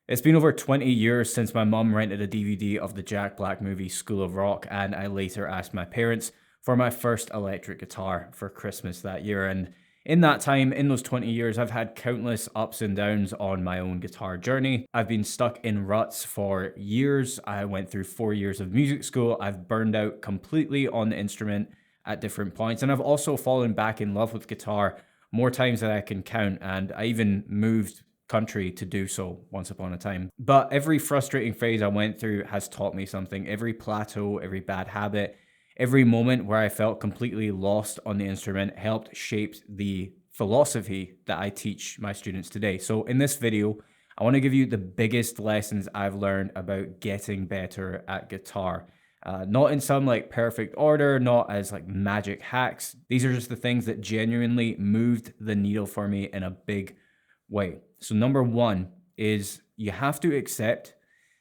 It's been over 20 years since my mum rented a DVD of the Jack Black movie School of Rock, and I later asked my parents for my first electric guitar for Christmas that year. And in that time, in those 20 years, I've had countless ups and downs on my own guitar journey. I've been stuck in ruts for years. I went through 4 years of music school. I've burned out completely on the instrument at different points, and I've also fallen back in love with guitar more times than I can count, and I even moved country to do so once upon a time. But every frustrating phase I went through has taught me something. Every plateau, every bad habit, every moment where I felt completely lost on the instrument helped shape the philosophy that I teach my students today. So in this video, I want to give you the biggest lessons I've learned about getting better at guitar. Not in some like perfect order, not as like magic hacks. These are just the things that genuinely moved the needle for me in a big way. So number one is you have to accept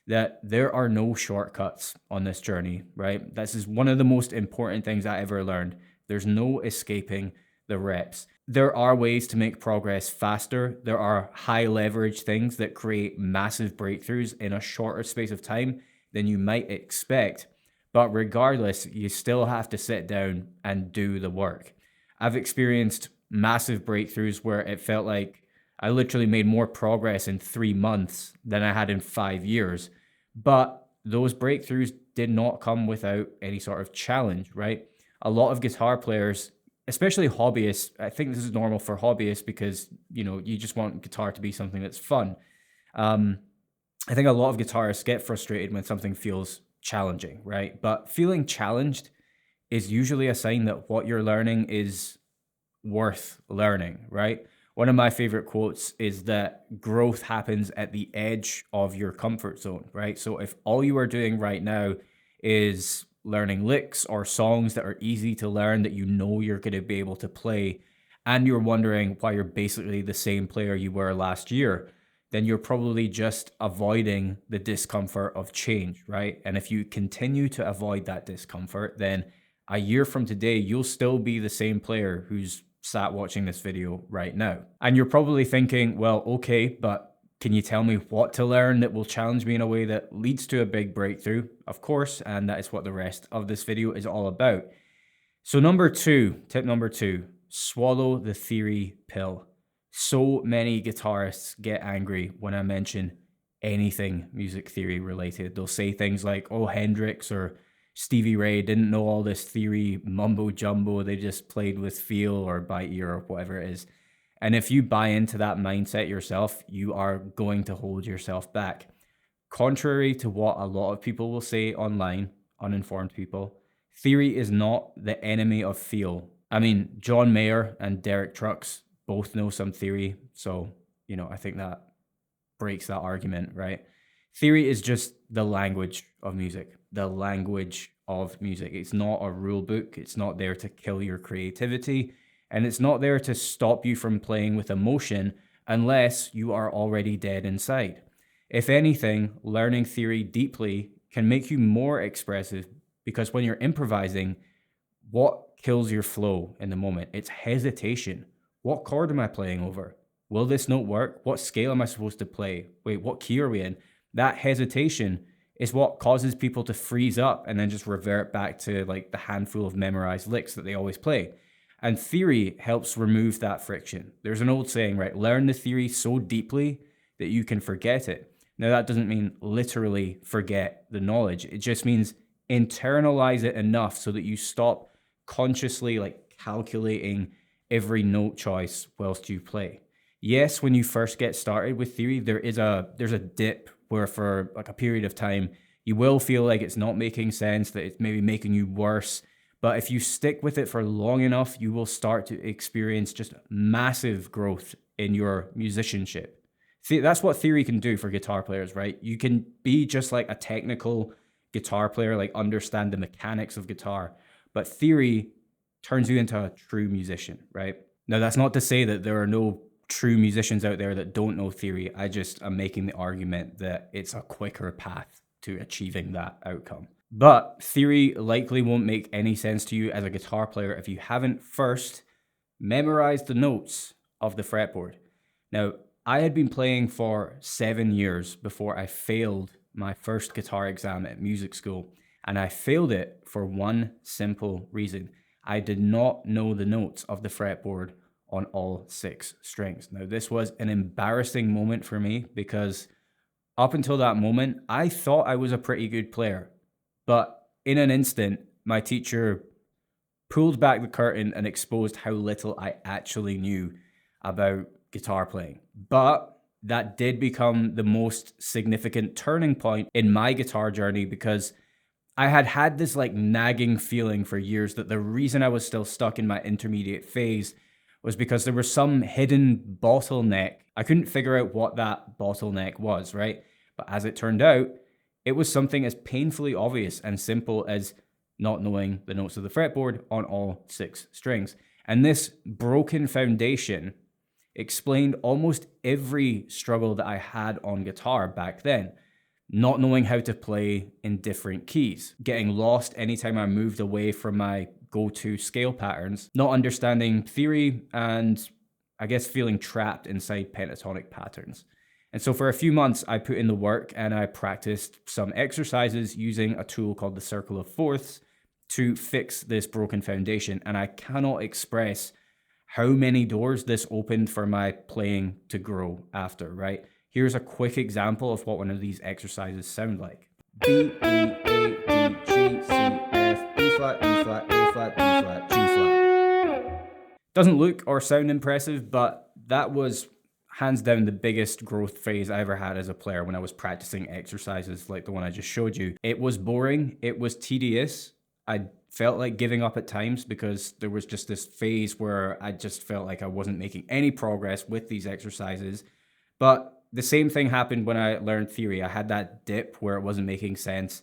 that there are no shortcuts on this journey, right? This is one of the most important things I ever learned. There's no escaping the reps. There are ways to make progress faster. There are high leverage things that create massive breakthroughs in a shorter space of time than you might expect. But regardless, you still have to sit down and do the work. I've experienced massive breakthroughs where it felt like I literally made more progress in 3 months than I had in 5 years. But those breakthroughs did not come without any sort of challenge, right? A lot of guitar players, especially hobbyists, I think this is normal for hobbyists because, you just want guitar to be something that's fun. I think a lot of guitarists get frustrated when something feels challenging, right? But feeling challenged is usually a sign that what you're learning is worth learning, right? One of my favorite quotes is that growth happens at the edge of your comfort zone, right? So if all you are doing right now is learning licks or songs that are easy to learn that you know you're going to be able to play, and you're wondering why you're basically the same player you were last year, then you're probably just avoiding the discomfort of change, right? And if you continue to avoid that discomfort, then a year from today, you'll still be the same player who's sat watching this video right now. And you're probably thinking, well, okay, but can you tell me what to learn that will challenge me in a way that leads to a big breakthrough? Of course, and that is what the rest of this video is all about. So tip number two, swallow the theory pill. So many guitarists get angry when I mention anything music theory related. They'll say things like, oh, Hendrix or Stevie Ray didn't know all this theory mumbo jumbo. They just played with feel or by ear or whatever it is. And if you buy into that mindset yourself, you are going to hold yourself back. Contrary to what a lot of people will say online, uninformed people, theory is not the enemy of feel. I mean, John Mayer and Derek Trucks both know some theory. So, I think that breaks that argument, right? Theory is just the language of music. The language of music. It's not a rule book. It's not there to kill your creativity. And it's not there to stop you from playing with emotion unless you are already dead inside. If anything, learning theory deeply can make you more expressive because when you're improvising, what kills your flow in the moment? It's hesitation. What chord am I playing over? Will this note work? What scale am I supposed to play? Wait, what key are we in? That hesitation is what causes people to freeze up and then just revert back to like the handful of memorized licks that they always play. And theory helps remove that friction. There's an old saying, right? Learn the theory so deeply that you can forget it. Now, that doesn't mean literally forget the knowledge. It just means internalize it enough so that you stop consciously like calculating every note choice whilst you play. Yes, when you first get started with theory, there's a dip where for like a period of time, you will feel like it's not making sense, that it's maybe making you worse. But if you stick with it for long enough, you will start to experience just massive growth in your musicianship. See, that's what theory can do for guitar players, right? You can be just like a technical guitar player, like understand the mechanics of guitar, but theory turns you into a true musician, right? Now, that's not to say that there are no true musicians out there that don't know theory. I just am making the argument that it's a quicker path to achieving that outcome. But theory likely won't make any sense to you as a guitar player if you haven't first memorized the notes of the fretboard. Now, I had been playing for 7 years before I failed my first guitar exam at music school, and I failed it for one simple reason. I did not know the notes of the fretboard on all 6 strings. Now, this was an embarrassing moment for me because up until that moment, I thought I was a pretty good player. But in an instant, my teacher pulled back the curtain and exposed how little I actually knew about guitar playing. But that did become the most significant turning point in my guitar journey because I had had this like nagging feeling for years that the reason I was still stuck in my intermediate phase was because there was some hidden bottleneck. I couldn't figure out what that bottleneck was, right? But as it turned out, it was something as painfully obvious and simple as not knowing the notes of the fretboard on all 6 strings. And this broken foundation explained almost every struggle that I had on guitar back then. Not knowing how to play in different keys, getting lost anytime I moved away from my go-to scale patterns, not understanding theory, and I guess feeling trapped inside pentatonic patterns. And so for a few months, I put in the work and I practiced some exercises using a tool called the circle of fourths to fix this broken foundation. And I cannot express how many doors this opened for my playing to grow after, right? Here's a quick example of what one of these exercises sound like. B, E, A, D, G, C, F, B flat, E flat, A flat, B flat, G flat. Doesn't look or sound impressive, but that was hands down the biggest growth phase I ever had as a player when I was practicing exercises like the one I just showed you. It was boring, it was tedious. I felt like giving up at times because there was just this phase where I just felt like I wasn't making any progress with these exercises. But the same thing happened when I learned theory. I had that dip where it wasn't making sense.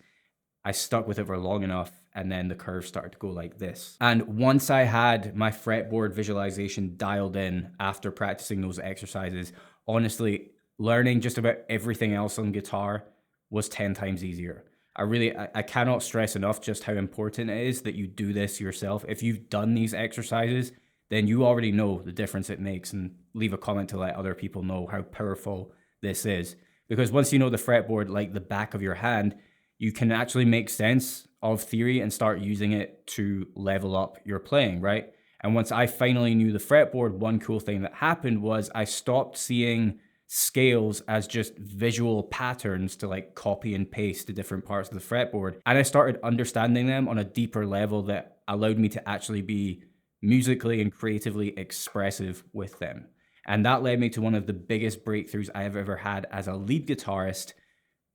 I stuck with it for long enough, and then the curve started to go like this. And once I had my fretboard visualization dialed in after practicing those exercises, honestly, learning just about everything else on guitar was 10 times easier. I cannot stress enough just how important it is that you do this yourself. If you've done these exercises, then you already know the difference it makes, and leave a comment to let other people know how powerful this is. Because once you know the fretboard like the back of your hand, you can actually make sense of theory and start using it to level up your playing, right? And once I finally knew the fretboard, one cool thing that happened was I stopped seeing scales as just visual patterns to like copy and paste to different parts of the fretboard. And I started understanding them on a deeper level that allowed me to actually be musically and creatively expressive with them. And that led me to one of the biggest breakthroughs I have ever had as a lead guitarist,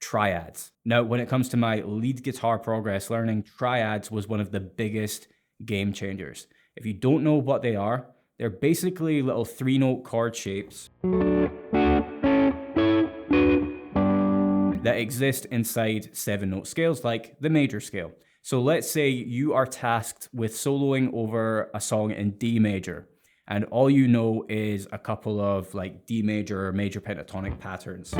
triads. Now, when it comes to my lead guitar progress, learning triads was one of the biggest game changers. If you don't know what they are, they're basically little 3-note chord shapes that exist inside 7-note scales like the major scale. So let's say you are tasked with soloing over a song in D major, and all you know is a couple of like D major or major pentatonic patterns.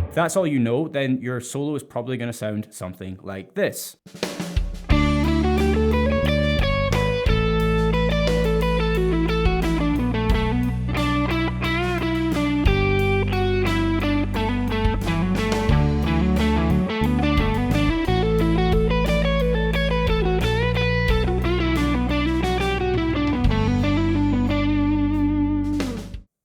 If that's all you know, then your solo is probably going to sound something like this.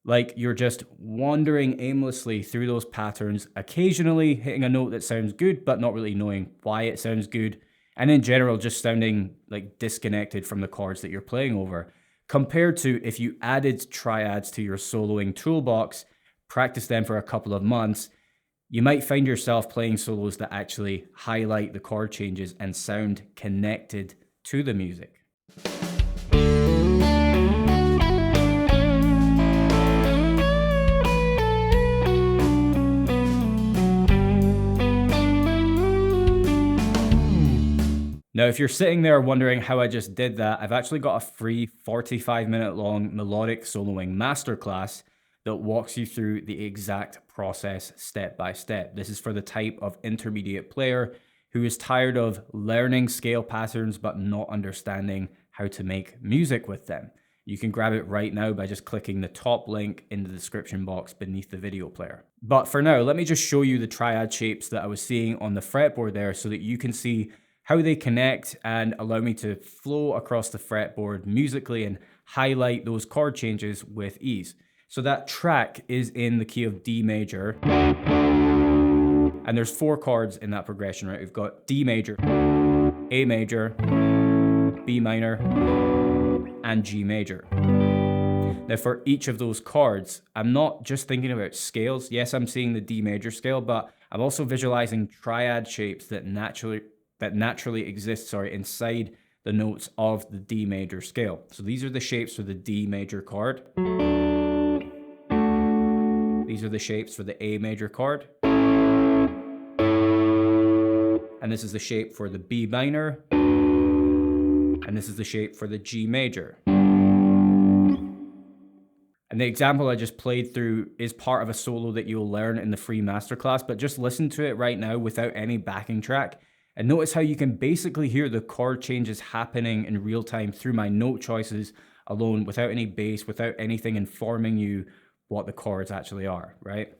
Like you're just wandering aimlessly through those patterns, occasionally hitting a note that sounds good, but not really knowing why it sounds good. And in general, just sounding like disconnected from the chords that you're playing over. Compared to if you added triads to your soloing toolbox, practice them for a couple of months, you might find yourself playing solos that actually highlight the chord changes and sound connected to the music. Now, if you're sitting there wondering how I just did that, I've actually got a free 45-minute long melodic soloing masterclass that walks you through the exact process step by step. This is for the type of intermediate player who is tired of learning scale patterns but not understanding how to make music with them. You can grab it right now by just clicking the top link in the description box beneath the video player. But for now, let me just show you the triad shapes that I was seeing on the fretboard there so that you can see how they connect and allow me to flow across the fretboard musically and highlight those chord changes with ease. So that track is in the key of D major. And there's 4 chords in that progression, right? We've got D major, A major, B minor, and G major. Now for each of those chords, I'm not just thinking about scales. Yes, I'm seeing the D major scale, but I'm also visualizing triad shapes that naturally exist inside the notes of the D major scale. So these are the shapes for the D major chord. These are the shapes for the A major chord. And this is the shape for the B minor. And this is the shape for the G major. And the example I just played through is part of a solo that you'll learn in the free masterclass, but just listen to it right now without any backing track. And notice how you can basically hear the chord changes happening in real time through my note choices alone, without any bass, without anything informing you what the chords actually are, right?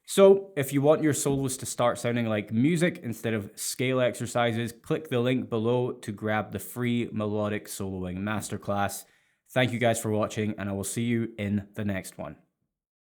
So if you want your solos to start sounding like music instead of scale exercises, click the link below to grab the free melodic soloing masterclass. Thank you guys for watching, and I will see you in the next one.